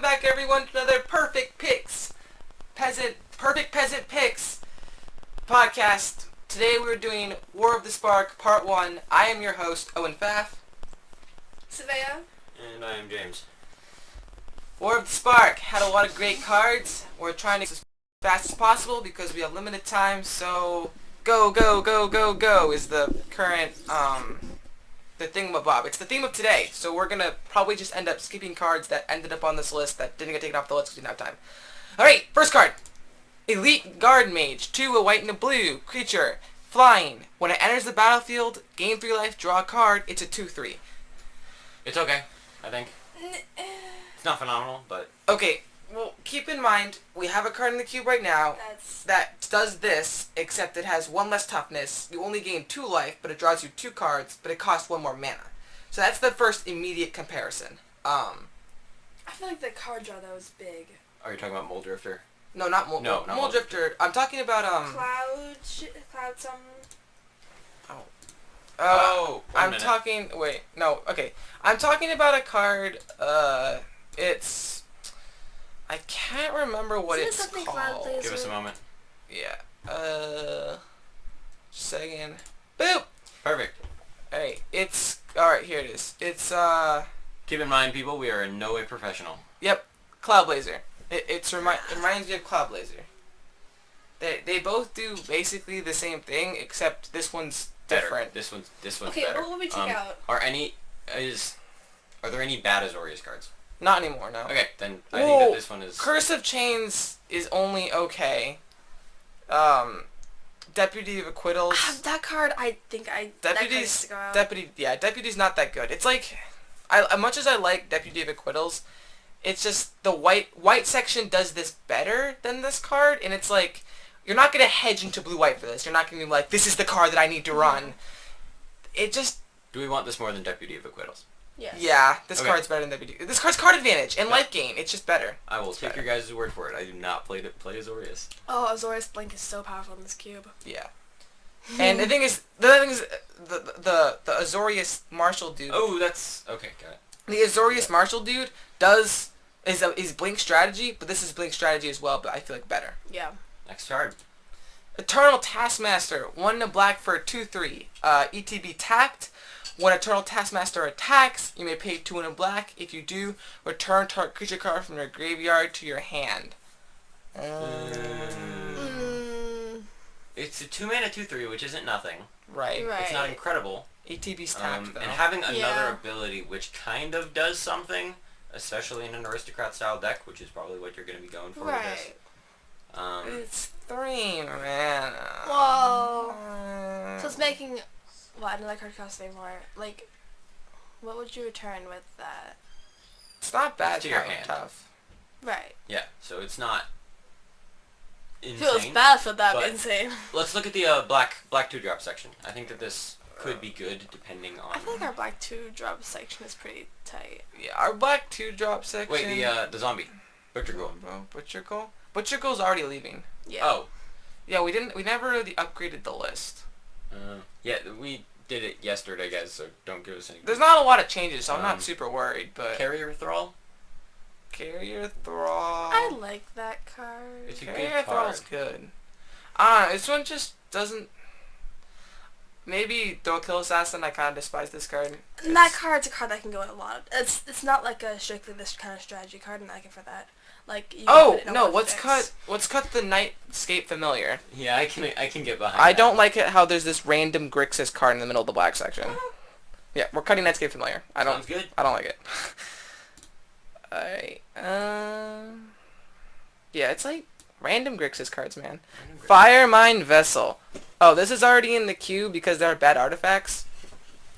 back everyone to another Perfect Peasant Picks podcast. Today we're doing War of the Spark Part 1. I am your host, Owen Pfaff. Saveia. And I am James. War of the Spark had a lot of great cards. We're trying to get as fast as possible because we have limited time, so go is the current, the thingamabob. It's the theme of today, so we're gonna probably just end up skipping cards that ended up on this list that didn't get taken off the list because we didn't have time. Alright, first card. Elite Guard Mage, 2, a white and a blue, creature, flying. When it enters the battlefield, gain 3 life, draw a card, it's a 2/3. It's okay, I think. It's not phenomenal, but... Okay, well, keep in mind, we have a card in the cube right now that does this, except it has 1 less toughness. You only gain 2 life, but it draws you 2 cards, but it costs 1 more mana. So that's the first immediate comparison. I feel like the card draw, though, is big. Are you talking about Mold Drifter? No, not Mold. No, not Mold Drifter. I'm talking about, Cloud something. I'm talking... Wait, no, okay. I'm talking about a card, it's... I can't remember what it's called. Give us a moment. Yeah. Second. Boop! Perfect. Alright, it's... Alright, here it is. It's, Keep in mind, people, we are in no way professional. Yep. Cloud Blazer. It reminds me of Cloud Blazer. They both do basically the same thing, except this one's different. This one's okay, better. what will we take out? Are there any bad Azorius cards? Not anymore, no. Okay, then I think that this one is... Curse of Chains is only okay. Deputy of Acquittals... that card, I think Deputy's not that good. It's like... much as I like Deputy of Acquittals, it's just the white section does this better than this card, and it's like... You're not going to hedge into blue-white for this. You're not going to be like, this is the card that I need to run. It just... Do we want this more than Deputy of Acquittals? Yes. Yeah, this card's better than Deputy. This card's card advantage and life gain. It's just better. I will take your guys' word for it. I do not play Azorius. Oh, Azorius Blink is so powerful in this cube. Yeah. And the other thing is, the Azorius Marshal dude. Oh, that's... Okay, got it. The Azorius Marshal dude is Blink strategy, but this is Blink strategy as well, but I feel like better. Yeah. Next card. Eternal Taskmaster, 1 black for a 2/3. ETB tapped. When Eternal Taskmaster attacks, you may pay 2 black. If you do, return target creature card from your graveyard to your hand. It's a 2-mana 2/3, which isn't nothing. Right. It's not incredible. ETB's tapped, though. And having another ability which kind of does something, especially in an Aristocrat style deck, which is probably what you're going to be going for with this. It's 3 mana. Whoa. So it's making... What, another card costs way more. Like, what would you return with that? It's not bad to your hand. Tough. Right. Yeah, so it's not insane. Feels bad for that, but insane. Let's look at the black 2-drop section. I think that this could be good depending on... I feel like our black 2-drop section is pretty tight. Yeah, our black 2-drop section... Wait, the zombie. Butcher Ghoul. Butcher Ghoul? Butcher Ghoul's already leaving. Yeah. Oh. Yeah, we never really upgraded the list. Yeah, we did it yesterday, guys, so don't give us any... There's not a lot of changes, so I'm not super worried, but... Carrier Thrall? Carrier Thrall... I like that card. It's a Carrier good card. Thrall's good. this one just doesn't... Maybe Throw Kill Assassin, I kind of despise this card. That card's a card that can go in a lot of... It's not like a strictly this kind of strategy card, and I can for that. Like, you let's cut the Nightscape Familiar. Yeah, I can get behind I that. don't like it how there's this random Grixis card in the middle of the black section. Yeah, we're cutting Nightscape Familiar. Sounds good. I don't like it. Alright, yeah, it's like random Grixis cards, man. Firemine Vessel. Oh, this is already in the queue because there are bad artifacts.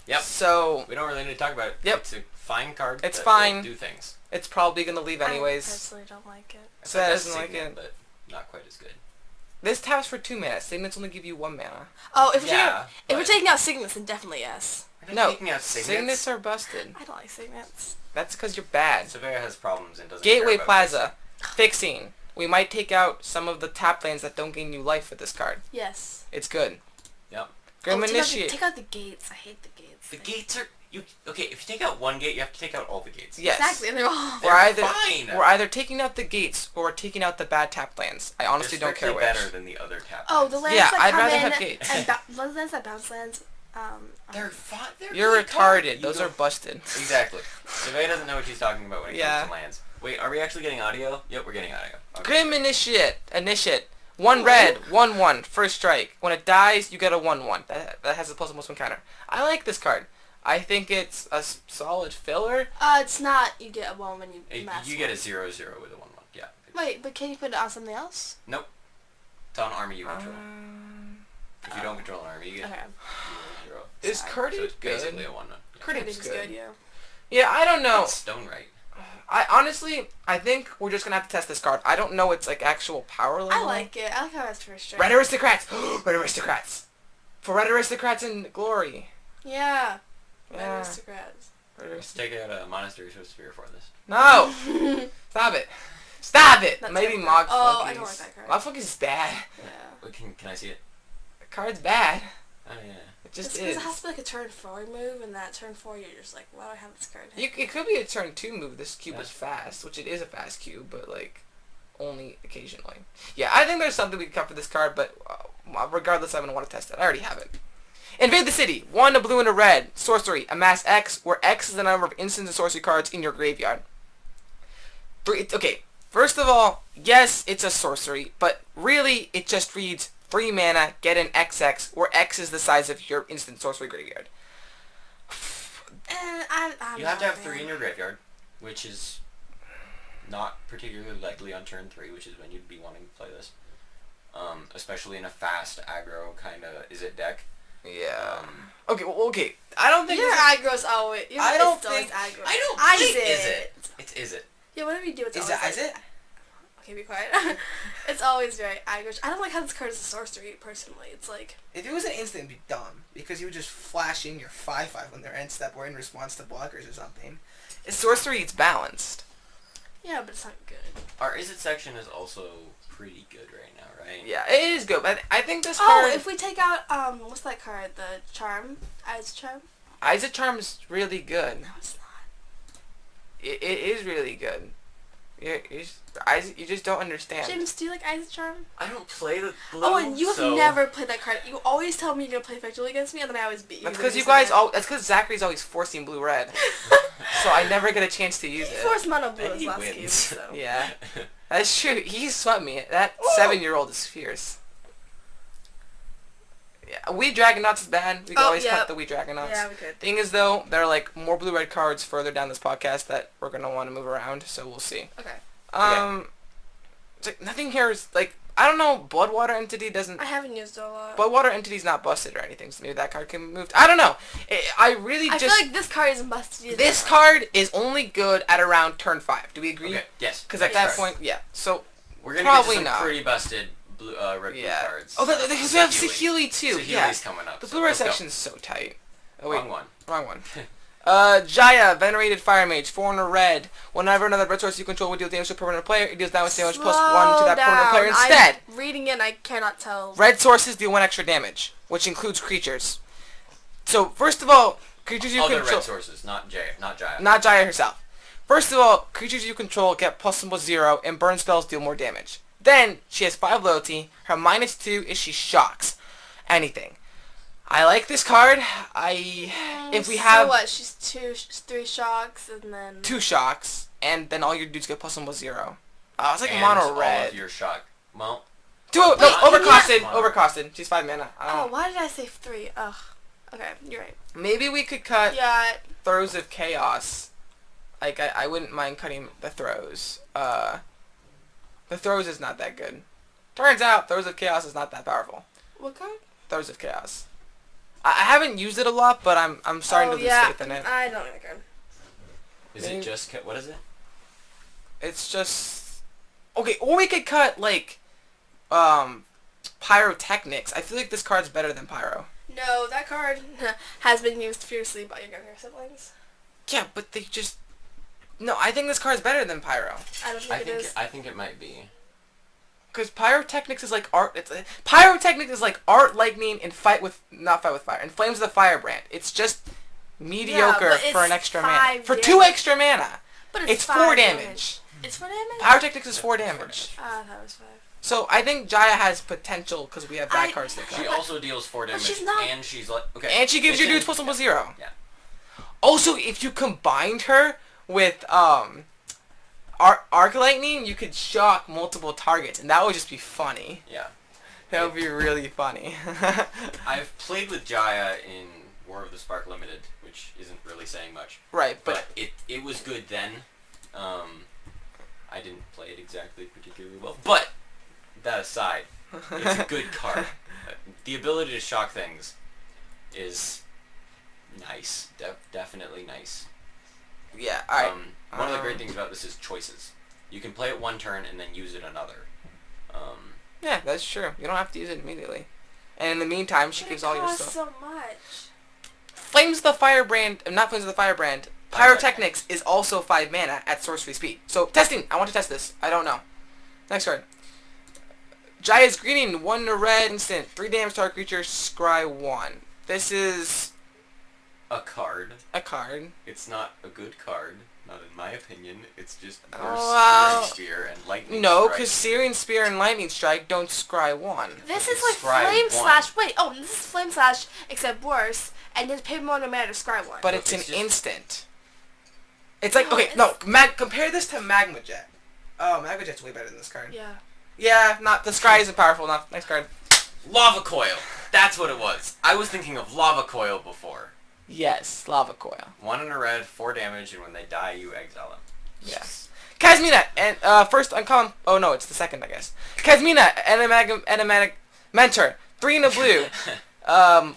Yep. So... We don't really need to talk about it. Yep. It's a fine card. It's that fine. Will do things. It's probably going to leave anyways. I personally don't like it. So doesn't like it. But not quite as good. This taps for 2 mana. Signets only give you 1 mana. Oh, if we're taking out Signets, then definitely yes. No, taking out Signets are busted. I don't like Signets. That's because you're bad. Saveia has problems and doesn't Gateway care about Plaza. Fixing. We might take out some of the tap lands that don't gain you life with this card. Yes. It's good. Yep. Grim Initiate. Take out the gates. I hate the gates. The gates are... Okay, if you take out one gate, you have to take out all the gates. Yes. Exactly, and they're all... They're fine. We're either taking out the gates or we're taking out the bad tap lands. I honestly don't care which. better than the other tap Oh, lands. the lands Yeah, that I'd come rather in have gates. and the lands that bounce lands. They're fine. You're retarded. Those are busted. Exactly. Saveia doesn't know what she's talking about when it Yeah. comes to lands. Wait, are we actually getting audio? Yep, we're getting audio. Okay. Grim Initiate. One red, 1/1, first strike. When it dies, you get a 1/1. That has a plus +1 counter. I like this card. I think it's a solid filler. It's not. You get a 1 when you mass You get a one. 0/0 with a 1/1. Yeah. Wait, but can you put it on something else? Nope. It's on army you control. If you don't control an army, you get Okay. 0/0. Is So Curdy it's good? basically a 1/1. Curdy's Is good. yeah. Yeah, I don't know. That's stone right. I think we're just gonna have to test this card. I don't know its like actual power level. I like it. I like how it's first strike. Red Aristocrats! Red Aristocrats! For Red Aristocrats in glory. Yeah. Red Yeah. Aristocrats. Let's take out a monastery sphere for this. No! Stop it. Stop it! That's Maybe my Mog card. Oh, I Flunkies. don't like that card. Mog Flunkies is bad. Yeah. Wait, can I see it? The card's bad. Oh yeah. It just It's because is. it has to be like a turn 4 move, and that turn 4 you're just like, why do I have this card? It could be a turn 2 move. This cube That's is fast, which it is a fast cube, but like only occasionally. Yeah, I think there's something we can cut for this card, but regardless, I'm gonna want to test it. I already have it. Invade the city. 1, a blue and a red. Sorcery. Amass X, where X is the number of instants and sorcery cards in your graveyard. Okay, first of all, yes, it's a sorcery, but really it just reads 3 mana, get an XX, where X is the size of your instant sorcery graveyard. You have to have 3 in your graveyard, which is not particularly likely on turn 3, which is when you'd be wanting to play this. Especially in a fast aggro kind of deck. Yeah. Okay. I don't think Your this is- aggro's always... I don't always think- aggro. I don't Is think it? It's is it. Yeah, whatever you do, it's Is always it? Is like- it? Okay, be quiet. It's always very aggro. I don't like how this card is a sorcery, personally. It's like... If it was an instant, it'd be dumb, because you would just flash in your 5/5 when they're end step or in response to blockers or something. It's sorcery, it's balanced. Yeah, but it's not good. Our is it section is also pretty good right now, right? Yeah, it is good, but I think this Oh, card... if we take out, what's that card? The Charm? Eyes Charm? Isaac Charm's really good. No, it's not. It is really good. You just don't understand. James, do you like Eyes Charm? I don't play the blue. Oh, and you have so never played that card. You always tell me you're going to play effectively against me, and then I always beat you. That's because you guys that's because Zachary's always forcing blue-red. So I never get a chance to use He it. forced mono blue And his he last wins. game, so... Yeah. That's true. He swept me. That Oh. 7-year-old is fierce. Yeah, Wee Dragonauts is bad. We can Oh, always yeah. cut the Wee Dragonauts. Yeah, we could. Thing is, though, there are like more blue-red cards further down this podcast that we're gonna want to move around, so we'll see. Okay. It's like nothing here is like I don't know. Bloodwater Entity doesn't. I haven't used it a lot. Bloodwater Entity's not busted or anything, so maybe that card can be moved. I don't know. I really I just. feel like this card isn't busted either. This card is only good at around turn 5. Do we agree? Okay. Yes. Because at that point, yeah. So we're gonna probably get to some not. pretty busted blue, red blue yeah. cards. Oh, because we have Saheeli too. Saheeli's Yeah. coming up. The so blue red let's go. section's so tight. Oh wait, Wrong one. wrong one. Jaya, Venerated Fire Mage, 4 in a red. Whenever another red source you control would deal damage to a permanent player, it deals damage +1 to that permanent player instead. I'm reading it and I cannot tell. Red sources deal 1 extra damage, which includes creatures. So, first of all, creatures you Other control... red sources, not Jaya. Not Jaya herself. First of all, creatures you control get +0, and burn spells deal more damage. Then, she has 5 loyalty. Her -2 is she shocks anything. I like this card. If we have... So what? She's 3 shocks and then... 2 shocks, and then all your dudes get +1/+0. It's like And mono all red. of your shock. Well, No, Wait, overcosted. yeah. Overcosted. She's 5 mana. Oh, why did I say 3? Ugh. Okay, you're right. Maybe we could cut Yeah. Throes of Chaos. Like, I wouldn't mind cutting the Throes. The Throes is not that good. Turns out, Throes of Chaos is not that powerful. What card? Throes of Chaos. I haven't used it a lot, but I'm starting to lose faith in it. I don't like that card. is it just... What is it? It's just... Okay, or we could cut, like, Pyrotechnics. I feel like this card's better than Pyro. No, that card has been used fiercely by your younger siblings. Yeah, but they just... No, I think this card's better than Pyro. I don't think it is. I think it might be. Because Pyrotechnics is like art. Pyrotechnics is like art, lightning, and not fight with fire, and Flames of the Firebrand. It's just mediocre but it's for an extra mana. 5 For damage. 2 extra mana. But It's 5 4 damage. It's 4 damage? Pyrotechnics is 4 4 damage. I thought it was 5. So I think Jaya has potential because we have bad cards that She come. also deals 4 damage, she's not- and she's like okay. And she gives your dudes plus plus 0. Yeah. Also, if you combined her with Arc Lightning, you could shock multiple targets, and that would just be funny. Yeah. That would be really funny. I've played with Jaya in War of the Spark Limited, which isn't really saying much. Right, But it was good then. I didn't play it exactly particularly well. But, that aside, it's a good card. The ability to shock things is nice. Definitely nice. Yeah, alright. One of the great things about this is choices. You can play it one turn and then use it another. Yeah, that's true. You don't have to use it immediately. And in the meantime, she gives all your stuff. so much. Flames of the Firebrand, not Flames of the Firebrand, Pyrotechnics is also 5 mana at sorcery speed. So, testing! I want to test this. I don't know. Next card. Jaya's Greening, 1 red instant, 3 damage to our creature, scry 1. This is A card. a card. It's not a good card. Not in my opinion. It's just Oh, worse wow. Spear and Lightning No, Strike. because Syrian Spear and Lightning Strike don't scry 1. This It's is like Scry Flame 1. Slash. Wait, oh, this is Flame Slash, except worse, and just pay more no matter to scry 1. But No, it's it's an just- instant. It's like, No, okay, no, compare this to Magma Jet. Oh, Magma Jet's way better than this card. Yeah. Yeah, not, the scry isn't powerful enough. Next card. Lava Coil. That's what it was. I was thinking of Lava Coil before. Yes, Lava Coil. 1 in a red, 4 damage, and when they die, you exile them. Yes. Kazmina, and first uncommon. Oh no, it's the second, I guess. Kazmina, enigmatic mentor, 3 in a blue.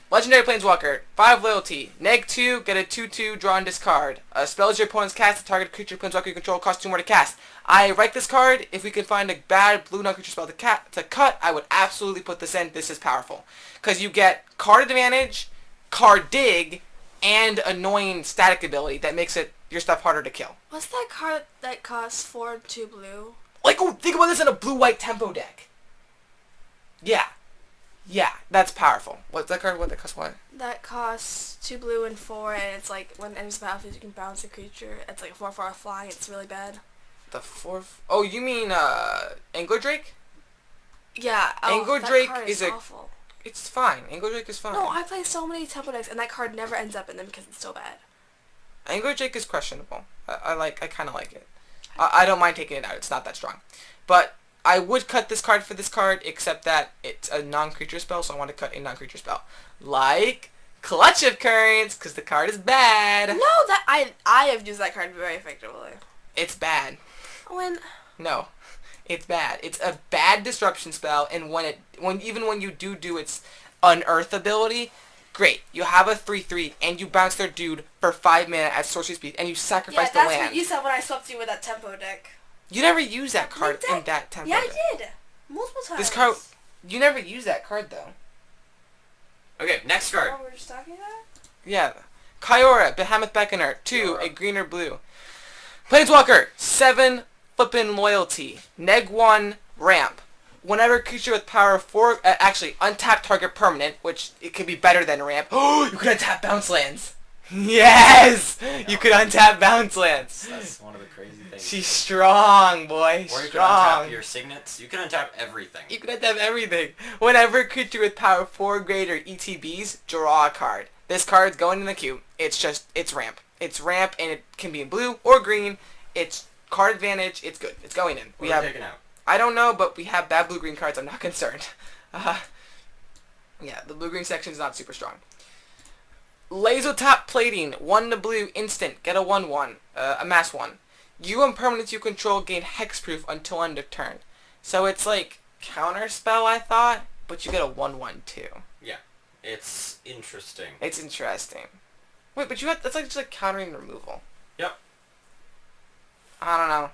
Legendary Planeswalker, 5 loyalty. -2, get a 2/2, draw and discard. Spells your opponent's cast, the target creature Planeswalker you control costs 2 more to cast. I like this card. If we can find a bad blue non-creature spell to cut, I would absolutely put this in. This is powerful. Because you get card advantage, card dig, and annoying static ability that makes your stuff harder to kill. What's that card that costs 4 2 blue? Like, oh, think about this in a blue-white tempo deck. Yeah. Yeah, that's powerful. What's that card? What that costs what? That costs 2 blue and 4, and it's like when it enters the battlefield, you can bounce a creature. It's like a 4/4 flying. It's really bad. The 4th. Oh, you mean Angler Drake? Yeah. Angler that Drake card is awful. It's fine. Angler Drake is fine. No, I play so many tempo decks, and that card never ends up in them because it's so bad. Angler Drake is questionable. I kind of like it. I don't mind taking it out. It's not that strong. But I would cut this card for this card, except that it's a non-creature spell, so I want to cut a non-creature spell. Like Clutch of Currents, because the card is bad. No, that I have used that card very effectively. It's bad. When No. It's bad. It's a bad disruption spell, and even when you do its unearth ability, great. You have a 3/3, and you bounce their dude for 5 mana at sorcery speed, and you sacrifice the that's land. what you said when I swept you with that tempo deck. You never use that card Like that? in that tempo Yeah, deck. I did. Multiple times. This card, you never use that card though. Okay, next card. Oh, we're just talking about it? Yeah. Kyora, Behemoth Beckoner, 2, Kyora. a green or blue. Planeswalker, 7 flippin' loyalty. -1, ramp. Whenever creature with power 4, actually, untap target permanent, which it could be better than ramp. Oh, you could untap bounce lands. Yes! You could untap bounce lands. That's one of the crazy things. She's strong, boy. Or you can Strong. untap your signets. You can untap everything. You can untap everything. Whenever creature with power 4 greater ETBs, draw a card. This card's going in the queue. It's ramp. It's ramp, and it can be in blue or green. It's card advantage. It's good. It's going in. What are we taking out? I don't know, but we have bad blue-green cards. I'm not concerned. Yeah, the blue-green section is not super strong. Lazotop Plating, 1 to blue, instant. Get a 1/1. Amass 1. You and permanents you control gain hexproof until end of turn. So it's like counter spell, I thought, but you get a 1/1 too. Yeah. It's interesting. It's interesting. Wait, but that's like just like countering removal. Yep. I don't know.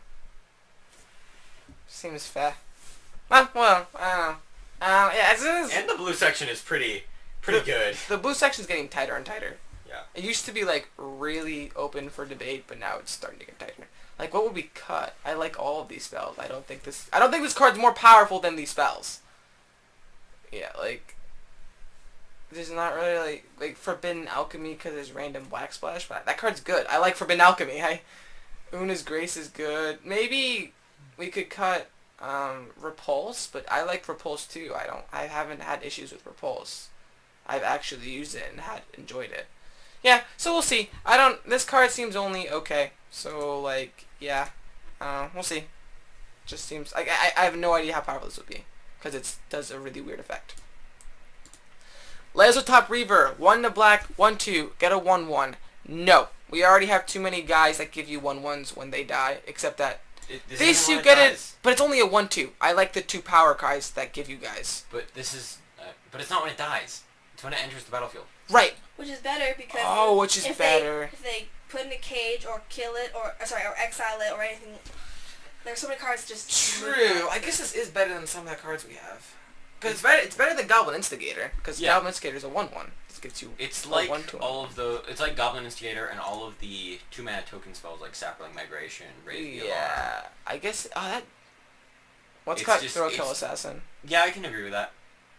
Seems fair. Well, I don't know. Yeah, And the blue section is pretty good. the blue section's getting tighter and tighter. Yeah. It used to be like really open for debate, but now it's starting to get tighter. Like, what would we cut? I like all of these spells. I don't think this card's more powerful than these spells. Yeah, like there's not really like Forbidden Alchemy because there's random black splash, but that card's good. I like Forbidden Alchemy. Una's Grace is good. Maybe we could cut Repulse, but I like Repulse too. I haven't had issues with Repulse. I've actually used it and enjoyed it. Yeah, so we'll see. This card seems only okay. So like, yeah, we'll see. Just seems like I have no idea how powerful this would be because it does a really weird effect. Lazotop Reaver, 1 to black, 1/2, get a 1/1. No, we already have too many guys that give you 1/1s when they die. Except that this you get it, but it's only a 1/2. I like the 2 power guys that give you guys. But this is, but it's not when it dies. It's when it enters the battlefield. Right. Which is better because if they put in a cage or kill it or exile it or anything. There's so many cards just. True. I guess this is better than some of the cards we have. Because it's better than Goblin Instigator. Because Goblin Instigator is a 1/1. This gets you. It's like it's like Goblin Instigator and all of the 2-mana token spells like Sapling Migration, Raise the Alarm. I guess let's cut Throw Kill Assassin. Yeah, I can agree with that.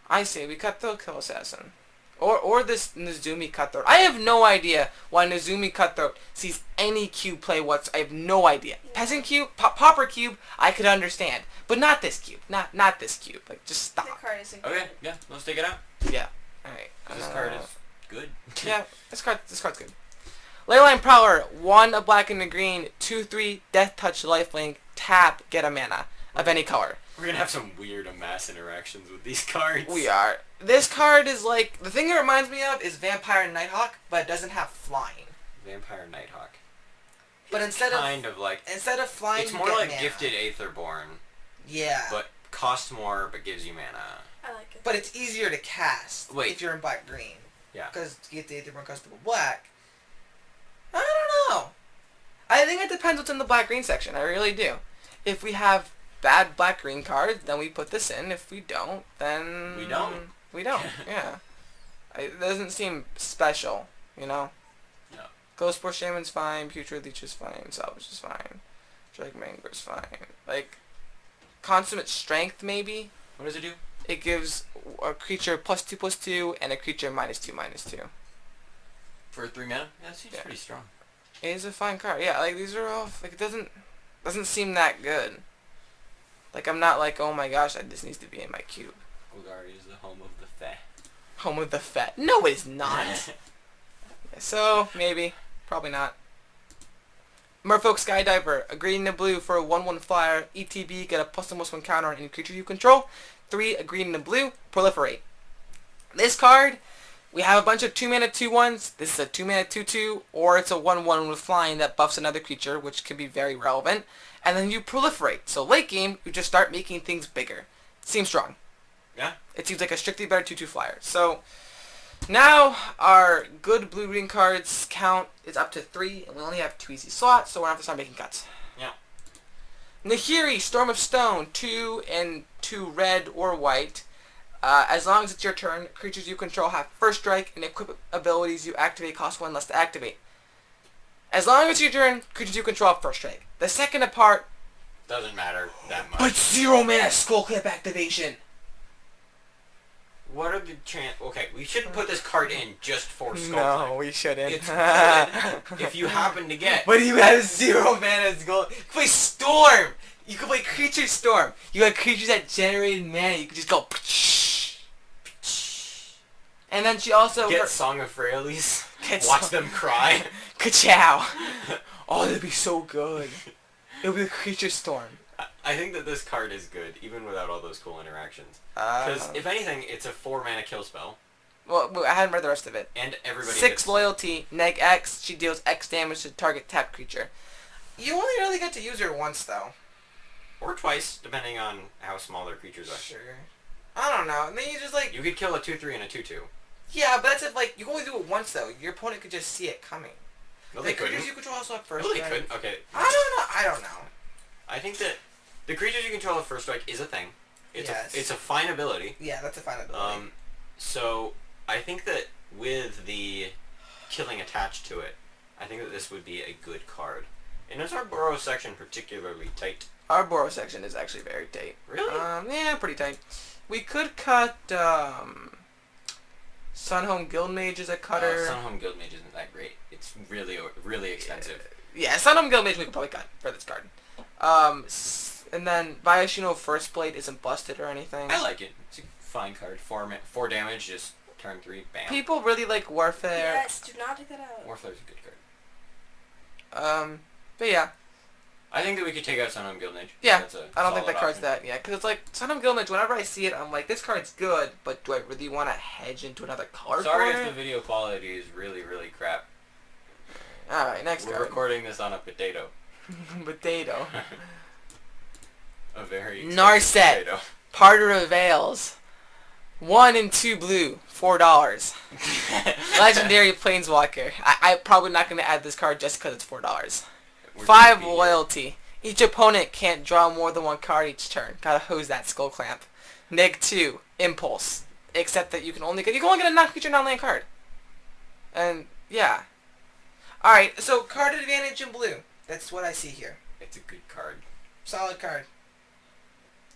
I say we cut Throw Kill Assassin. Or this Nezumi Cutthroat. I have no idea why Nezumi Cutthroat sees any cube play I have no idea. Peasant cube, Pauper cube, I could understand. But not this cube. Not this cube. Like, just stop. That card is okay, yeah, let's take it out. Yeah. Alright. This card is good. Yeah, this card's good. Leyline Prowler, 1 a black and a green, 2/3, Death Touch, Lifelink, tap, get a mana of any color. We're gonna have some weird mass interactions with these cards. We are. This card is like, the thing it reminds me of is Vampire Nighthawk, but it doesn't have flying. Vampire Nighthawk. But instead of flying, it's more you get like mana. Gifted Aetherborn. Yeah. But costs more, but gives you mana. I like it. But it's easier to cast if you're in black green. Yeah. Because Gifted Aetherborn costs double black. I don't know. I think it depends what's in the black green section. I really do. If we have bad black green cards, then we put this in. If we don't, then we don't. We don't. Yeah. It doesn't seem special, you know. No. Ghostspore Shaman's fine. Putrid Leech is fine. Salvage is fine. Drake Mangler's fine. Like, Consummate Strength maybe. What does it do? It gives a creature +2/+2 and a creature -2/-2. For 3 mana? Yeah, that seems pretty strong. It is a fine card. Yeah, like these are all like it doesn't seem that good. Like I'm not like, oh my gosh, this needs to be in my cube. Golgari is the home of the Feh. Home of the Fett. No, it's not. So maybe, probably not. Merfolk Skydiver, a green and a blue for a 1/1 flyer. ETB, get a +1/+1 counter on any creature you control. 3, a green and a blue, proliferate. This card, we have a bunch of 2-mana 2/1s. This is a 2-mana 2/2, or it's a 1/1 with flying that buffs another creature, which can be very relevant. And then you proliferate. So late game, you just start making things bigger. Seems strong. Yeah. It seems like a strictly better 2/2 flyer. So now our good blue-green cards count is up to 3, and we only have 2 easy slots, so we're going to have to start making cuts. Yeah. Nahiri, Storm of Stone, 2 and 2 red or white. As long as it's your turn, creatures you control have first strike, and equip abilities you activate cost 1 less to activate. As long as it's your turn, creatures you control have first strike. The second part doesn't matter that much. But 0 mana Skull Clip activation. What are the Okay, we shouldn't put this card in just for Skull No, Clip. we shouldn't. It's good if you happen to get. But you have 0 mana Skull. You can play Storm. You can play Creature Storm. You have creatures that generated mana. You can just go. And then she also Get Song of Freyalise. Watch them cry. Ka-chow. Oh, that'd be so good. It would be a Creature Storm. I think that this card is good, even without all those cool interactions. Because, if anything, it's a 4-mana kill spell. Well, I hadn't read the rest of it. And everybody 6 loyalty, neg X, she deals X damage to target tapped creature. You only really get to use her once, though. Or twice, depending on how small their creatures are. Sure. I don't know. And then you just, like... You could kill a 2/3 and a 2/2. Yeah, but that's if, like, you can only do it once, though. Your opponent could just see it coming. No, they couldn't. Creatures you control also have first No, they strike. couldn't. Okay. I don't know. I think that the creatures you control with first strike is a thing. It's a fine ability. Yeah, that's a fine ability. So I think that with the killing attached to it, I think that this would be a good card. And is our Burrow section particularly tight? Our Burrow section is actually very tight. Really? Yeah, pretty tight. We could cut, Sunhome Guildmage is a cutter. Sunhome Guildmage isn't that great. It's really expensive. Yeah, Sunhome Guildmage we could probably cut for this card. And then Bioshino First Blade isn't busted or anything. I like it. It's a fine card. 4 damage, just turn 3, bam. People really like Warfare. Yes, do not take that out. Warfare's a good card. But yeah. I think that we could take out Sunhome Guildmage. Yeah, That's a I don't think solid that card's option. that. Yeah, because it's like Sunhome Guildmage. Whenever I see it, I'm like, this card's good, but do I really want to hedge into another color Sorry for if it? the video quality is really crap. All right, next We're card. recording this on a potato. Potato. A very Narset. potato. Parter of Veils. 1 and 2 blue. $4. Legendary Planeswalker. I'm probably not going to add this card just because it's $4. We're 5 gonna be- loyalty. Each opponent can't draw more than 1 card each turn. Gotta hose that Skull Clamp. -2 impulse. Except that you can only get a non-creature non-land card. And yeah. All right. So card advantage in blue. That's what I see here. It's a good card. Solid card.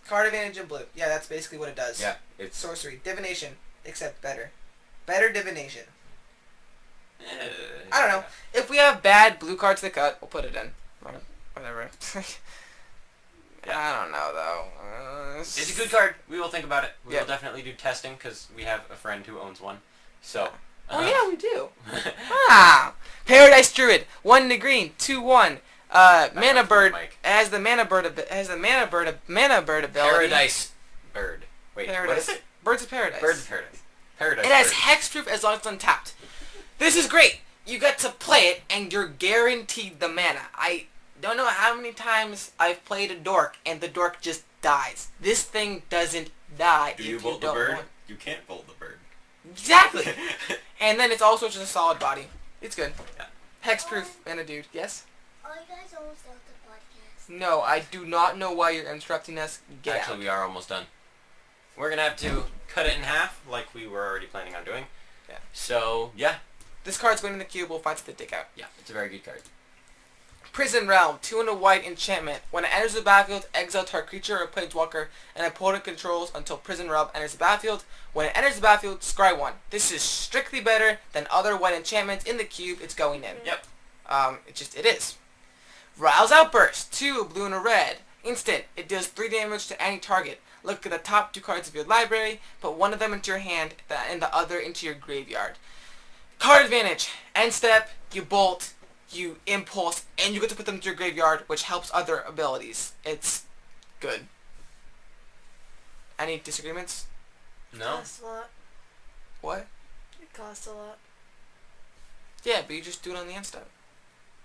Card advantage in blue. Yeah, that's basically what it does. Yeah, it's Sorcery, divination, except better. Better divination. eh, I don't know. If we have bad blue cards to cut, we'll put it in. Whatever. I don't know though. It's a good card. We will think about it. We Yeah. will definitely do testing because we have a friend who owns one. So. Oh yeah, we do. Paradise Druid, 1 to green, 2/1. Mana up, Bird Mike. has the mana bird ability. Paradise Bird. Wait, what Paradise. is it? Birds of Paradise. Bird of Paradise. Paradise It has Bird. hexproof as long as it's untapped. This is great. You get to play it and you're guaranteed the mana. I don't know how many times I've played a dork and the dork just dies. This thing doesn't die. Do if you bolt the don't bird? want- You can't bolt the bird. Exactly. And then it's also just a solid body. It's good. Yeah. Hexproof and a dude. Yes? Are you guys almost out the podcast? No, I do not know why you're interrupting us. Get Actually, out. we are almost done. We're gonna have to cut it in half, like we were already planning on doing. Yeah. So yeah, This card's going in the cube. We'll fight to the dick out. yeah, it's a very good card. Prison Realm, 2 and a white enchantment. When it enters the battlefield, exile target creature or planeswalker an opponent controls until Prison Realm enters the battlefield. When it enters the battlefield, scry 1. This is strictly better than other white enchantments in the cube. It's going in. Yep. It is. Rile's Outburst, 2, a blue and a red. Instant. It deals 3 damage to any target. Look at the top 2 cards of your library, put one of them into your hand and the other into your graveyard. Card advantage. End step, you bolt, you impulse, and you get to put them to your graveyard, which helps other abilities. It's good. Any disagreements? It No. costs a lot. What? It costs a lot. Yeah, but you just do it on the end step.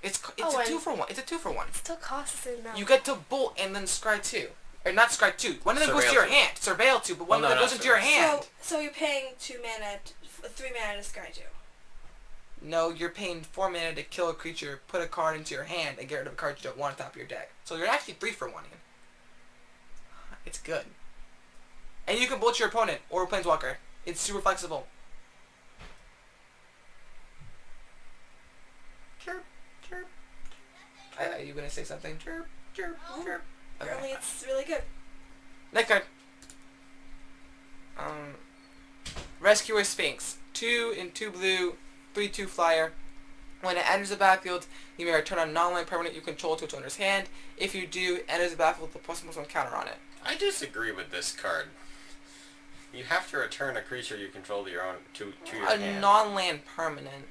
It's Oh, a and- 2-for-1. It's a 2-for-1. It still costs the same amount. You get to bolt and then scry 2. Or not scry 2. One of them goes to Surveil your 2. hand. Surveil 2, but one Well, of no, them goes not into your surveil. hand. So you're paying 3 mana to scry 2. No, you're paying 4 mana to kill a creature, put a card into your hand, and get rid of a card you don't want on top of your deck. So you're actually 3-for-1ing. It's good. And you can bolt your opponent or a planeswalker. It's super flexible. Chirp, chirp. Are you gonna say something? Chirp, chirp, chirp. Apparently it's really good. Next card. Rescuer Sphinx. 2 and 2 blue, 3/2 flyer. When it enters the battlefield, you may return a non-land permanent you control to its owner's hand. If you do, it enters the battlefield with a +1/+1 counter on it. I disagree with this card. You have to return a creature you control to your own to your A hand. non-land permanent.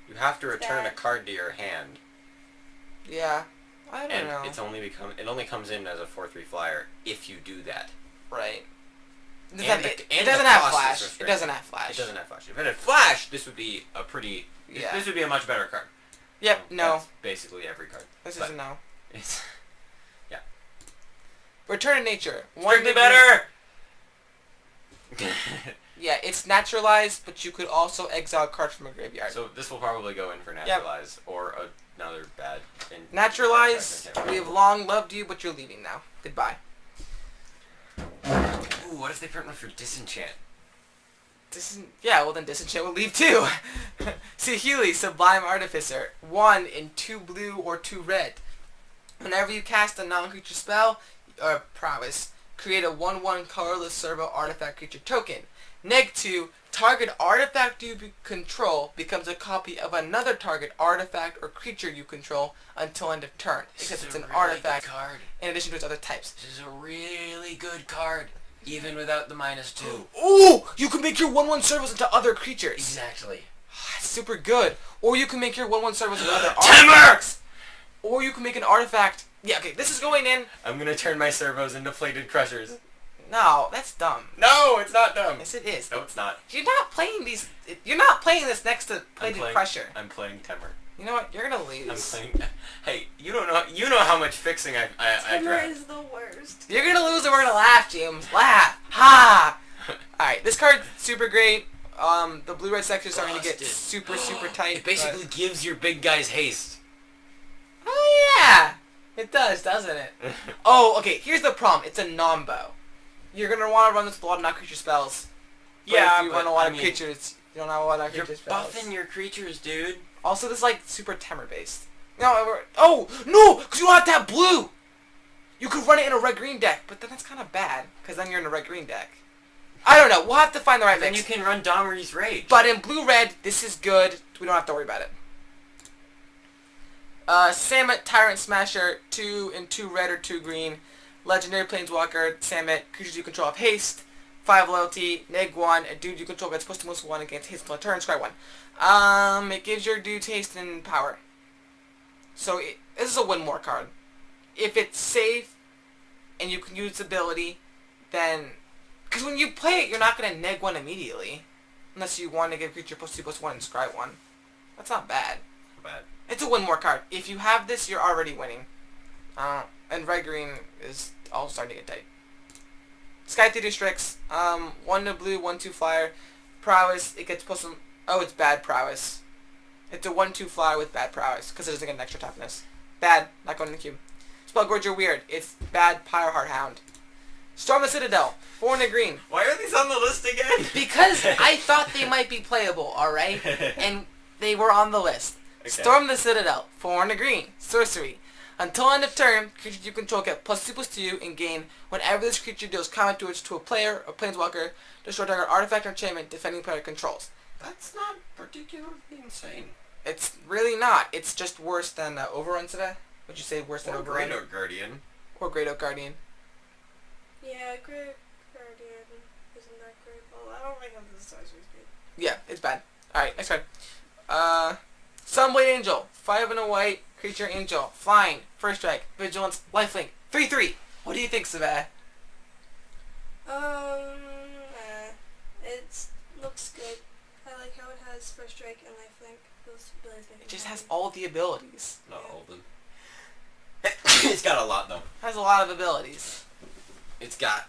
You have to return a Bad. card to your hand, Yeah. I don't and know. it only comes in as a 4/3 flyer if you do that. Right. It doesn't, And have, the- it and doesn't the have cost is flash. It restricted. doesn't have flash. It doesn't have flash. If it had flash, this would be a pretty. Yeah. This would be a much better card. Yep, So no. That's basically every card. This but is a no. It's Return to nature. strictly better. Yeah, it's naturalized, but you could also exile a card from a graveyard. So this will probably go in for naturalize or another bad. Naturalize, we have long loved you, but you're leaving now. Goodbye. Ooh, what if they print one for disenchant? Yeah, well then Disenchant will leave too. See Healy, Sublime Artificer. 1 in 2 blue or 2 red. Whenever you cast a non-creature spell or prowess, create a 1/1 colorless servo artifact creature token. Neg 2, target artifact you control becomes a copy of another target artifact or creature you control until end of turn. Except it's an artifact card. in addition to its other types. This is a really good card, even without the -2. Ooh! You can make your 1/1 servos into other creatures. Exactly. That's super good. Or you can make your 1/1 servos into other Timber! artifacts. Or you can make an artifact. Yeah, okay, this is going in. I'm gonna turn my servos into plated crushers. No, that's dumb. No, it's not dumb. Yes, it is. No, it's not. You're not playing these. You're not playing this next to plated crusher. I'm playing Timber. You know what? You're gonna I'm lose. playing. Hey, you don't know. You know how much fixing I Timber draft. is the worst. You're gonna lose and we're gonna laugh, James. Laugh. Ha! Alright, this card's super great. The blue-red section is starting to get Busted. super tight. It basically gives your big guys haste. Oh yeah! It does, doesn't it? Oh, okay, here's the problem. It's a nombo. You're gonna want to run this with a lot of non-creature spells. But Yeah, if you run a but, lot I of mean, creatures, you don't have a lot of You're creature spells. buffing your creatures, dude. Also, this is like super Temur based. No, oh no, because you don't have to have blue. You could run it in a red-green deck, but then that's kind of bad because then you're in a red-green deck. I don't know. We'll have to find the right Then mix. you can run Domri's Rage. But in blue-red, this is good. We don't have to worry about it. Samet, Tyrant Smasher, 2 and 2 red or 2 green. Legendary Planeswalker, Samet, creatures you control have haste, 5 loyalty, neg 1, a dude you control gets +2/+1 against haste until turn, scry 1. It gives your dudes haste and power. So this is a win more card. If it's safe and you can use its ability, then... Because when you play it, you're not going to neg 1 immediately. Unless you want to give creature +2/+1 and scry 1. That's not bad. Bad. It's a win more card. If you have this, you're already winning. And red-green is all starting to get tight. Sky Theater Strix, 1 to blue, 1/2 flyer. Prowess, it gets +1... Oh, it's bad prowess. It's a 1/2 flyer with bad prowess, because it doesn't get an extra toughness. Bad, not going in the cube. Spellgorger Weird, it's bad Pyreheart Hound. Storm the Citadel, 4 and a green. Why are these on the list again? Because I thought they might be playable, alright? And they were on the list. Okay. Storm the Citadel, 4 and a green. Sorcery. Until end of turn, creatures you control get +2/+2 and gain whenever this creature deals combat damage to a player or planeswalker, destroy target artifact or enchantment defending player controls. That's not particularly insane. It's really not. It's just worse than Overrun today. Would you say worse than Or Overrun? Great Oak Guardian. Or Great Oak Guardian. Yeah, Great Guardian isn't that great. Well, I don't think I'm the sorcery speed. Yeah, it's bad. Alright, next card. Sunblade Angel, 5 and a white, creature angel, flying, first strike, vigilance, lifelink, 3/3. What do you think, Saveia? It looks good. I like how it has first strike and lifelink. Those abilities make It me just happy. has all the abilities. Not all of them. It's got a lot though. Has a lot of abilities. It's got.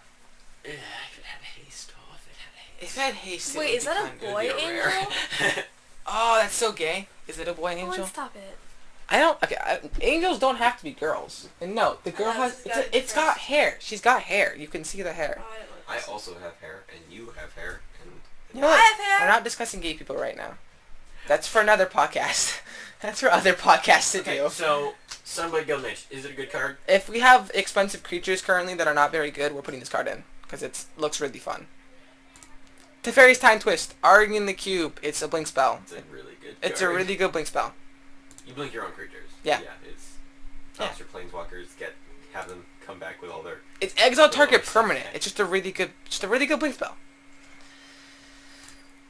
If it had haste, oh, if it had If it had haste, it Wait, would is be that a kinda boy good. angel? Oh, that's so gay. Is it a boy angel? Owen, stop it. I don't. Okay, angels don't have to be girls. And no, the girl know, has. it's gotta be It's got girls. hair. She's got hair. You can see the hair. Oh, I didn't like I this. also have hair, and you have hair, and You know I what? have hair. We're not discussing gay people right now. That's for another podcast. That's for other podcasts to okay. do. So, Sunblade Guildmage, is it a good card? If we have expensive creatures currently that are not very good, we're putting this card in because it looks really fun. Teferi's Time Twist, Arging the Cube. It's a blink spell. It's a really good. It's a card. really good blink spell. You blink your own creatures. Yeah. Yeah. It's Yeah. your planeswalkers have them come back with all their. It's exile target nice. permanent. It's just a really good blink spell.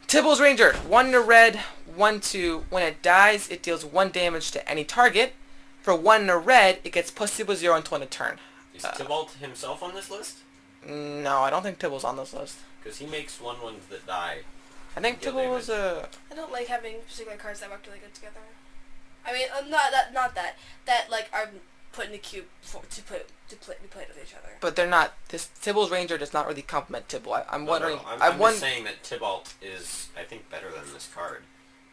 Tibble's Ranger, 1 to red, 1/2. When it dies, it deals 1 damage to any target. For 1 to red, it gets +0/+0 until end of turn. Is Tybalt himself on this list? No, I don't think Tibble's on this list. Because he makes 1/1s that die. I think Deal Tibble was a... I don't like having particular cards that work really good together. I mean, not that like are put in the cube to play with each other. But they're not. This Tibble's Ranger does not really complement Tibble. I'm wondering... No, I'm just saying that Tybalt is, I think, better than this card.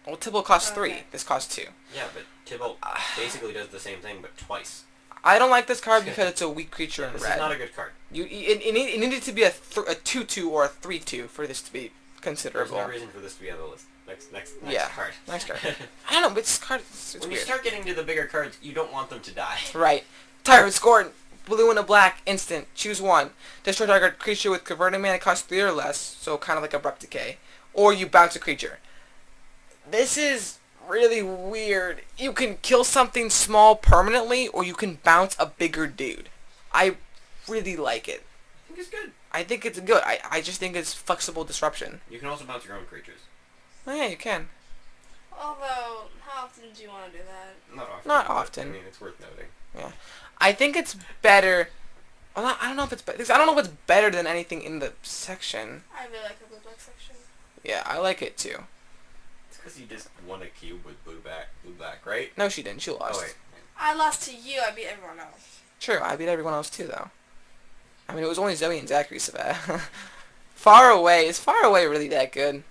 Well, Tibble costs 3. Okay. This costs 2. Yeah, but Tybalt basically does the same thing, but twice. I don't like this card because it's a weak creature in This red. is not a good card. It needed to be a 2/2 or a 3/2 for this to be There's considerable. no reason for this to be on the list. Next Yeah. card. Next card. I don't know, but this card it's When you weird. start getting to the bigger cards, you don't want them to die. Right. Tyrant Scorn, blue and a black, instant. Choose one. Destroy target creature with converted mana cost 3 or less, so kind of like Abrupt Decay. Or you bounce a creature. This is really weird. You can kill something small permanently, or you can bounce a bigger dude. I really like it. I think it's good. I think it's good. I just think it's flexible disruption. You can also bounce your own creatures. Oh yeah, you can. Although, how often do you want to do that? Not often. Not but, often. I mean, it's worth noting. Yeah. I think it's better. Well, I don't know if it's better. I don't know if it's better than anything in the section. I really like the blue black section. Yeah, I like it too. It's because you just won a cube with blue black, right? No, she didn't. She lost. Oh wait. I lost to you. I beat everyone else. True, I beat everyone else too, though. I mean, it was only Zoe and Zachary so bad. Far Away. Is Far Away really that good?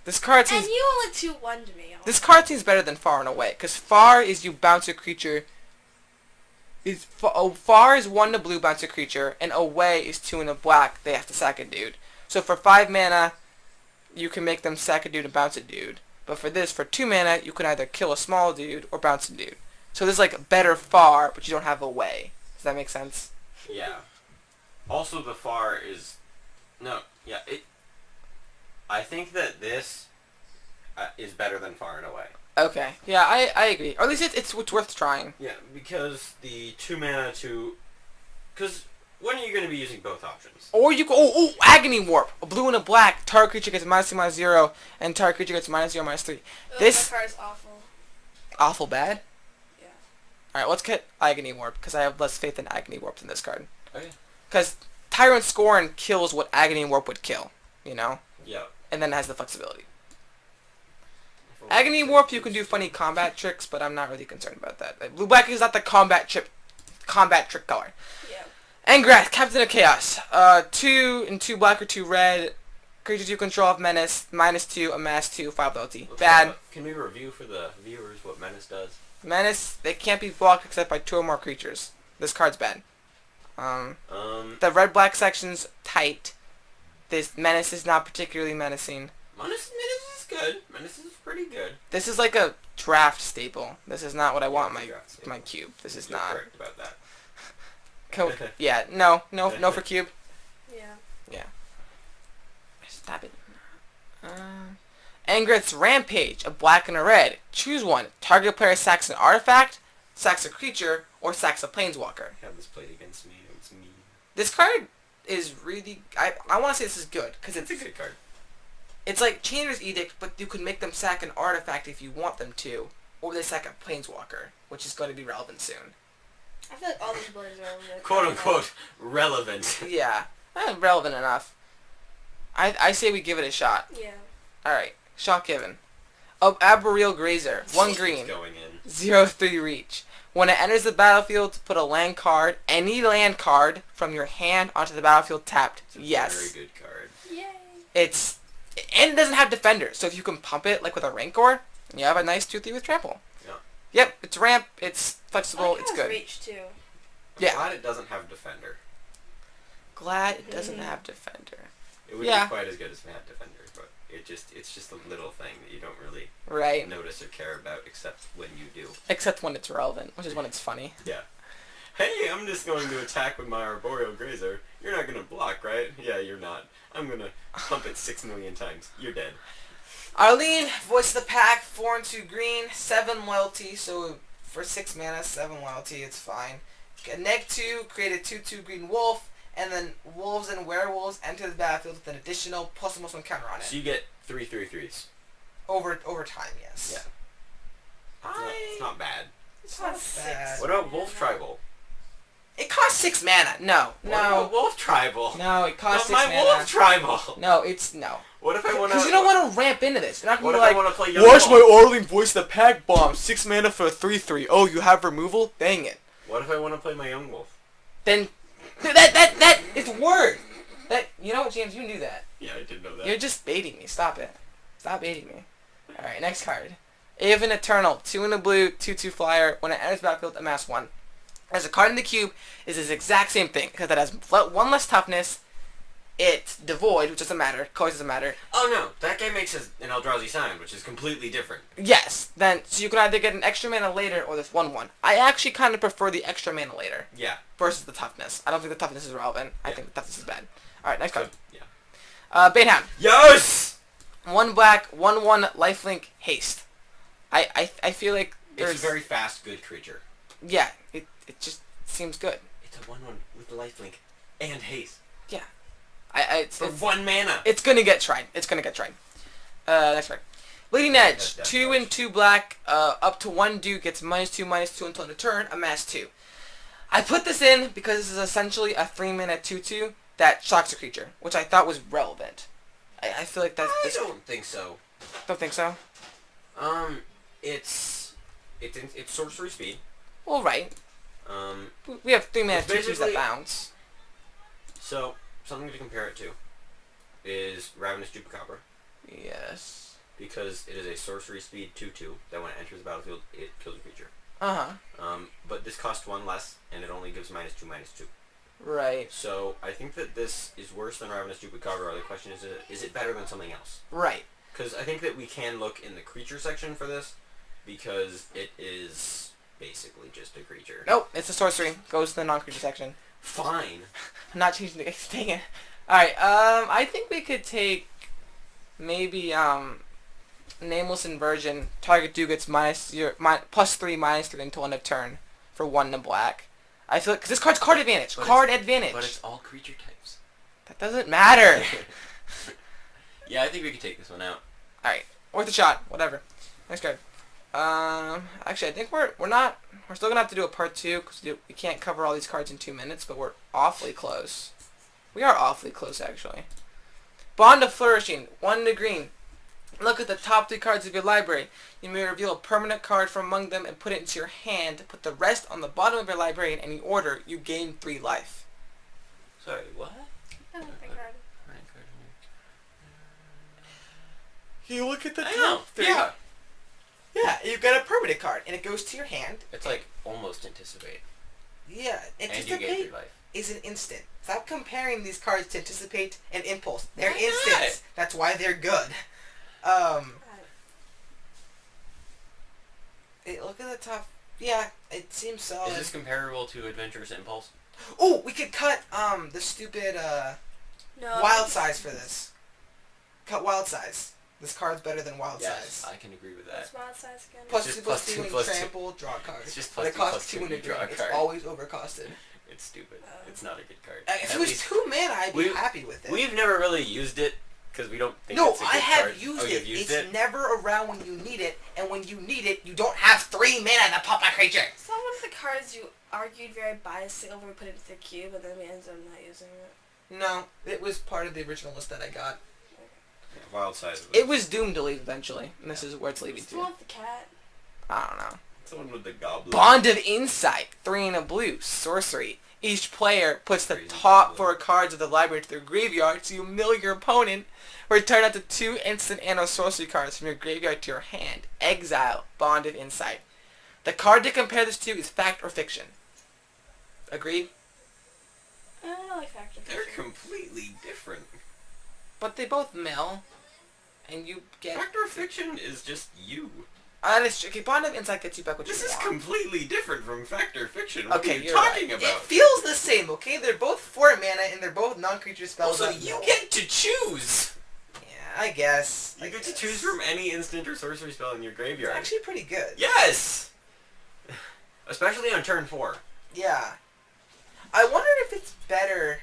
This card seems... And you only 2-1'd me. This card seems better than Far and Away, because Far is you bounce a creature... Far is 1 to blue, bounce a creature, and Away is 2 in a black, they have to sack a dude. So for 5 mana, you can make them sack a dude and bounce a dude. But for this, for 2 mana, you can either kill a small dude or bounce a dude. So there's like better Far, but you don't have Away. Does that make sense? Yeah. Also, the far is... No, yeah, I think that this is better than Far and Away. Okay. Yeah, I agree. Or at least it's worth trying. Yeah, because the 2 mana to... Because when are you going to be using both options? Or you go... Oh, Agony Warp. A blue and a black. Target creature gets -2/-0, and target creature gets -0/-3. This... That card is awful. Awful bad? Yeah. Alright, let's get Agony Warp, because I have less faith in Agony Warp than this card. Okay. Because Tyrant Scorn kills what Agony Warp would kill, you know? Yeah. And then it has the flexibility. Agony Warp, you can do funny combat tricks, but I'm not really concerned about that. Like, blue-black is not the combat trick color. Yeah. Angrath, Captain of Chaos. 2 and 2 black or 2 red. Creatures you control have Menace, -2, amass 2, 5 loyalty. Bad. Can we review for the viewers what Menace does? Menace, they can't be blocked except by 2 or more creatures. This card's bad. The red-black section's tight. This Menace is not particularly menacing. Menace is good. Menace is pretty good. This is like a draft staple. This is not what I want Yeah, my cube. This is You're not. correct about that. Yeah, no for cube. Yeah. Yeah. Stop it. Angrath's Rampage, a black and a red. Choose one. Target player sacks an artifact, sacks a creature, or sacks a planeswalker. Have this played against me. It's mean. This card is really... I want to say this is good, because It's a good card. It's like Chainer's Edict, but you can make them sack an artifact if you want them to, or they sack a planeswalker, which is going to be relevant soon. I feel like all these abilities are really Quote unquote relevant. Yeah, relevant enough. I say we give it a shot. Yeah. Alright, shot given. Arboreal Grazer, 1 green, It's going in. 0/3 reach. When it enters the battlefield, put a land card, any land card, from your hand onto the battlefield tapped. It's a Yes. very good card. Yay. And it doesn't have defenders, so if you can pump it like with a Rancor, you have a nice 2/3 with trample. Yeah. Yep, it's ramp, it's flexible, it's good. Reach too. I'm Yeah. glad it doesn't have defender. Glad it doesn't have defender. It would Yeah. be quite as good if it had defender, but it's just a little thing that you don't really Right. notice or care about except when you do. Except when it's relevant, which is when it's funny. Yeah. Hey, I'm just going to attack with my Arboreal Grazer. You're not going to block, right? Yeah, you're not. I'm going to pump it 6 million times. You're dead. Arlene, Voice of the Pack, 4 and 2 green, 7 loyalty, so for 6 mana, 7 loyalty, it's fine. -2, create a 2/2 green wolf, and then wolves and werewolves enter the battlefield with an additional +1/+1 counter on it. So you get 3/3/3s. Over time, yes. Yeah. It's not bad. It's not bad. What about Wolf Tribal? It costs 6 mana. No. What about Wolf Tribal? No, it costs Not 6 my mana. Wolf Tribal. No, it's no. What if I want to? Because you don't want to ramp into this. You're not going What to if be I want like, to play Young watch my Wolf? Arlene Voice of the Pack bomb, 6 mana for a 3/3. Oh, you have removal? Dang it. What if I want to play my Young Wolf? Then that it's word. That you know what, James, you can do that. Yeah, I did know that. You're just baiting me. Stop it. Stop baiting me. All right, next card. Aven Eternal, 2 in a blue, 2/2 flyer. When it enters battlefield, amass 1. As a card in the cube is this exact same thing because it has 1 less toughness, it devoid, which doesn't matter. Colors doesn't matter. Oh no, that guy makes an Eldrazi Sound, which is completely different. Yes. Then so you can either get an extra mana later or this 1/1. I actually kind of prefer the extra mana later. Yeah. Versus the toughness. I don't think the toughness is relevant. I think the toughness is bad. All right, next card. Yeah. Banehound. Yes. 1 black, 1/1 lifelink haste. I feel like It's a very fast, good creature. yeah. It just seems good. It's a 1/1 with lifelink and haste. Yeah. It's For 1 mana. It's gonna get tried. It's gonna get tried. Next card. Leading Edge. That's 2 and 2 black. Up to 1 dude gets -2/-2 until end of turn. Amass 2. I put this in because this is essentially a 3-mana 2/2 that shocks a creature, which I thought was relevant. I feel like that's. I don't think so. Don't think so. It's sorcery speed. Well, right. Um, We have 3-mana It's 2/2s that basically- bounce. so something to compare it to is Ravenous Chupacabra, Yes. because it is a sorcery speed 2/2 that when it enters the battlefield it kills a creature. But this costs 1 less and it only gives -2/-2. Right. So I think that this is worse than Ravenous Chupacabra. The question is it better than something else? Right. Because I think that we can look in the creature section for this, because it is basically just a creature. Nope. It's a sorcery. Goes to the non-creature section. Fine. I'm not changing the dang it. Alright, I think we could take maybe Nameless Inversion. Target dude gets +3/-3 until end of turn for 1 to black. I feel like, because this card's card advantage. Card advantage. But it's all creature types. That doesn't matter. Yeah, I think we could take this one out. Alright, worth a shot. Whatever. Next card. Actually, I think we're still gonna have to do a part 2 because we can't cover all these cards in 2 minutes, but we're awfully close. We are awfully close, actually. Bond of Flourishing, 1 to green. Look at the top 3 cards of your library. You may reveal a permanent card from among them and put it into your hand. Put the rest on the bottom of your library in any order. You gain 3 life. Sorry, what? I like that card. You look at the I know. 3. Yeah. Yeah, you get a permanent card, and it goes to your hand. It's like almost anticipate. Yeah, And you Anticipate gain 3 life. is an instant. Stop comparing these cards to Anticipate and Impulse. They're Why instants. That's why they're good. Look at the top. Yeah, it seems solid. Is this comparable to Adventurous Impulse? Oh, we could cut the stupid No. wild size for this. Cut wild size. This card's better than wild Yes, size. I can agree with that. What's wild size again? Plus It's 2 just plus plus 2 2 and plus 2. trample, draw cards. It's just but it plus 2 costs plus 2 2 and a and you draw green. a It's card. always overcosted. It's stupid. It's not a good card. If At it was least- 2 mana, I'd be we- happy with it. We've never really used it because we don't think No, it's a good I have card. used Oh, it. you've used It's it? never around when you need it, and when you need it, you don't have 3 mana to pop a creature. It's not one of the cards you argued very biasly over. We put it into the cube, and then we ended up not using it. No, it was part of the original list that I got. Yeah, wild size. It was doomed to leave eventually, and this is where it's leaving It's the one to. with the cat. I don't know. It's the one with the goblin. Bond of Insight, 3 and a blue, sorcery. Each player puts the Crazy top goblin. 4 cards of the library to their graveyard, so you mill your opponent. Return up to 2 instant and/or sorcery cards from your graveyard to your hand. Exile, Bond of Insight. The card to compare this to is Fact or Fiction. Agreed? I don't like Factor. They're completely different. But they both mill, and you get... Factor of Fiction is just you. That is tricky. Bond of Insight gets you back what This you is want. completely different from Factor of Fiction. What Okay, are you you're talking right. about? It feels the same, okay? They're both 4 mana, and they're both non-creature spells. Also, that you mill. get to choose. Yeah, I guess. You I get to guess. choose from any instant or sorcery spell in your It's graveyard. actually pretty good. Yes! Especially on turn 4. Yeah. I wondered if it's better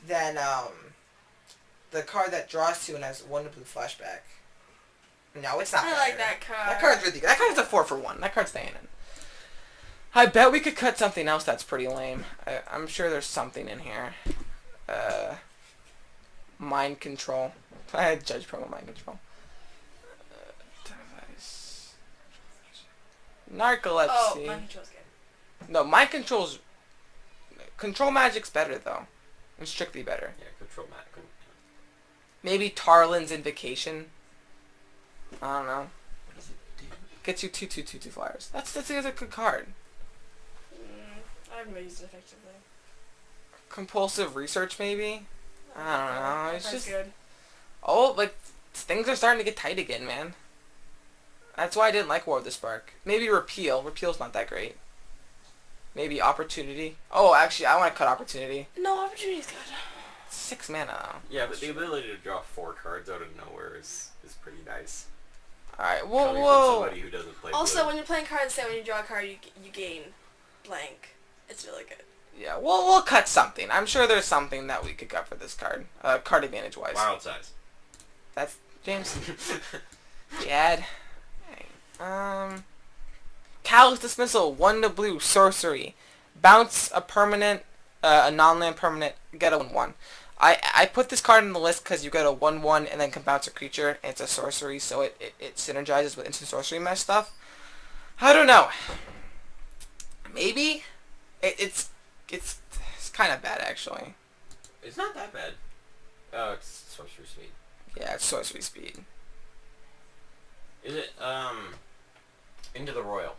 than the card that draws 2 and has 1 blue flashback. No, it's not. I better. like that card. That card's really good. That card's a 4 for 1. That card's staying in. I bet we could cut something else that's pretty lame. I'm sure there's something in here. Mind control. I had Judge promo mind control. Device. Narcolepsy. Oh, mind control's good. No, mind control's... Control magic's better, though. It's strictly better. Yeah, control mat. Maybe Tarlin's Invocation. I don't know. What does it do? Gets you 2/2/2/2 flyers. That's a good card. I haven't really used it effectively. Compulsive Research, maybe? I don't know. It's That's just good. like things are starting to get tight again, man. That's why I didn't like War of the Spark. Maybe Repeal. Repeal's not that great. Maybe Opportunity. Oh, actually, I want to cut Opportunity. No, Opportunity's good. 6 mana though. Yeah, but the ability to draw 4 cards out of nowhere is pretty nice. Alright, Coming from whoa. somebody who doesn't play Also, blue. when you're playing cards, say when you draw a card, you gain blank. It's really good. Yeah, we'll cut something. I'm sure there's something that we could cut for this card. Card advantage wise. Wild size. That's James. Dad. Callous Dismissal, 1 to blue, sorcery. Bounce a permanent, a non-land permanent, get a 1/1. I put this card in the list because you get a 1/1 and then can bounce a creature, and it's a sorcery, so it synergizes with instant sorcery mesh stuff. I don't know. Maybe? It's kind of bad, actually. It's not that bad. Oh, it's sorcerer speed. Yeah, it's sorcery speed. Is it, Into the Royal?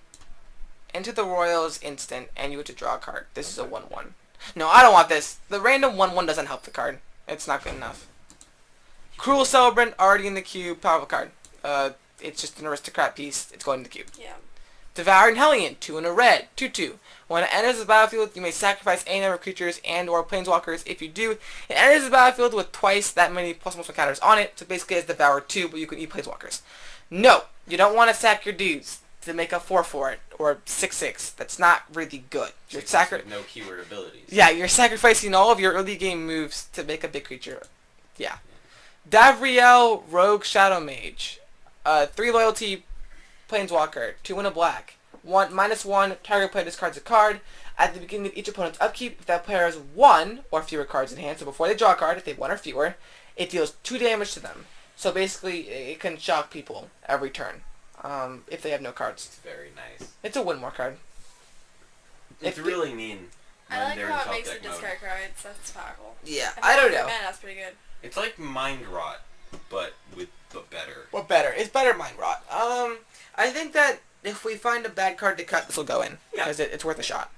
Into the Royal is instant, and you get to draw a card. This is a 1/1. No, I don't want this. The random 1/1 doesn't help the card. It's not good enough. Cruel Celebrant, already in the cube, powerful card. It's just an aristocrat piece. It's going in the cube. Yeah. Devouring Hellion, 2 in a red, 2/2. When it enters the battlefield, you may sacrifice any number of creatures and or planeswalkers. If you do, it enters the battlefield with twice that many +1/+1 counters on it, so basically it's Devour 2, but you can eat planeswalkers. No, you don't want to sack your dudes to make a 4 for it, or 6/6. That's not really good. You're With no keyword abilities. Yeah, you're sacrificing all of your early game moves to make a big creature. Yeah. Davriel, Rogue Shadow Mage. 3 loyalty, Planeswalker, 2 in a black. -1, target player discards a card. At the beginning of each opponent's upkeep, if that player has 1 or fewer cards in hand, so before they draw a card, if they have 1 or fewer, it deals 2 damage to them. So basically, it can shock people every turn, if they have no cards. It's very nice. It's a win more card. It's really mean. I when like they're in how it top makes deck the mode. discard cards. That's powerful. Yeah, feel I don't like know. Man, that's pretty good. It's like Mind Rot, but better. What better? It's better Mind Rot. I think that if we find a bad card to cut, this will go in. Yeah. Because it's worth a shot.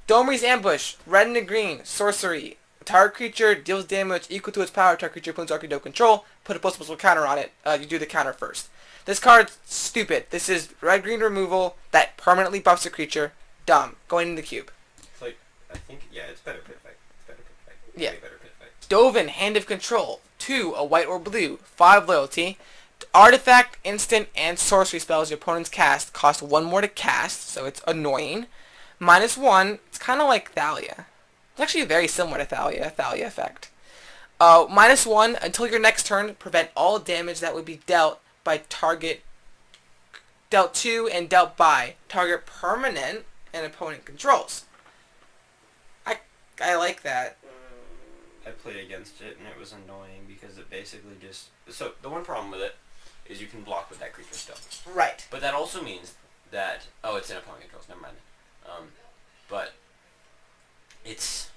Domery's Ambush, red and a green, sorcery. Target creature deals damage equal to its power. Target creature planeswalker you don't control. Put a +++ counter on it. You do the counter first. This card's stupid. This is red-green removal that permanently buffs a creature. Dumb. Going in the cube. It's like, I think, yeah, it's better pit fight. It's better pit fight. Yeah. Way better pit fight. Dovin, Hand of Control. 2, a white or blue. 5 loyalty. Artifact, instant, and sorcery spells your opponent's cast cost 1 more to cast, so it's annoying. -1, it's kind of like Thalia. It's actually very similar to Thalia effect. -1, until your next turn, prevent all damage that would be dealt by target, dealt to and dealt by target permanent and opponent controls. I like that. I played against it and it was annoying because it basically just... So, the one problem with it is you can block with that creature still. Right. But that also means that... Oh, it's in opponent controls, never mind. But it's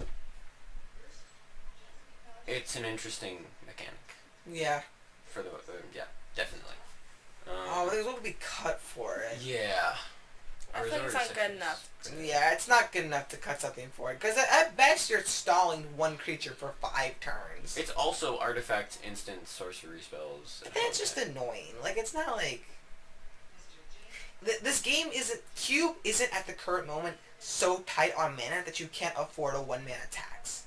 an interesting mechanic Yeah. for the... yeah, definitely. There's what would be cut for it. Yeah. I feel like it's not good enough. Yeah, it's not good enough to cut something for it. Because at best, you're stalling 1 creature for 5 turns. It's also artifact, instant, sorcery spells. But that's just annoying. Like, it's not like... This game isn't... Cube isn't at the current moment so tight on mana that you can't afford a 1 mana tax.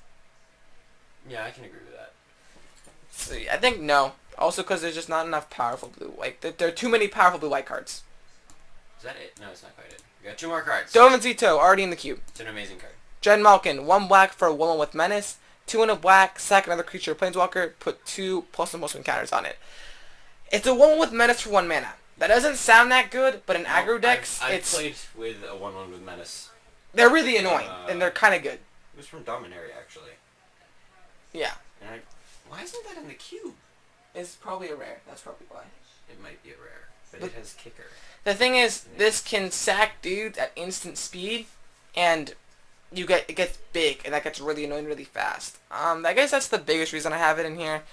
Yeah, I can agree with that. So, I think no. Also because there's just not enough powerful blue. Like, there are too many powerful blue white cards. Is that it? No, it's not quite it. We got 2 more cards. Dovin Zito, already in the cube. It's an amazing card. Jen Malkin, 1 black for a 1/1 with menace. 2 in a black, sack another creature planeswalker, put 2 +1/+1 counters on it. It's a 1/1 with menace for 1 mana. That doesn't sound that good, but in aggro decks, I've played with a 1/1 with Menace. they're really annoying, and they're kind of good. It was from Dominaria, actually. Yeah. And why isn't that in the cube? It's probably a rare. That's probably why. It might be a rare, but But- it has kicker. The thing is, this can sack dudes at instant speed, and it gets big, and that gets really annoying really fast. I guess that's the biggest reason I have it in here.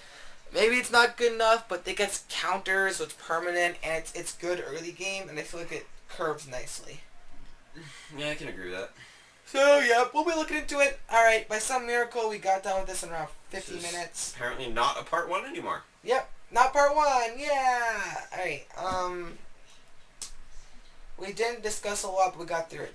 Maybe it's not good enough, but it gets counters, so it's permanent, and it's good early game, and I feel like it curves nicely. Yeah, I can agree with that. So, yeah, we'll be looking into it. Alright, by some miracle, we got done with this in around 50 This is minutes. Apparently not a part 1 anymore. Yep, not part 1, yeah! Alright, we didn't discuss a lot, but we got through it.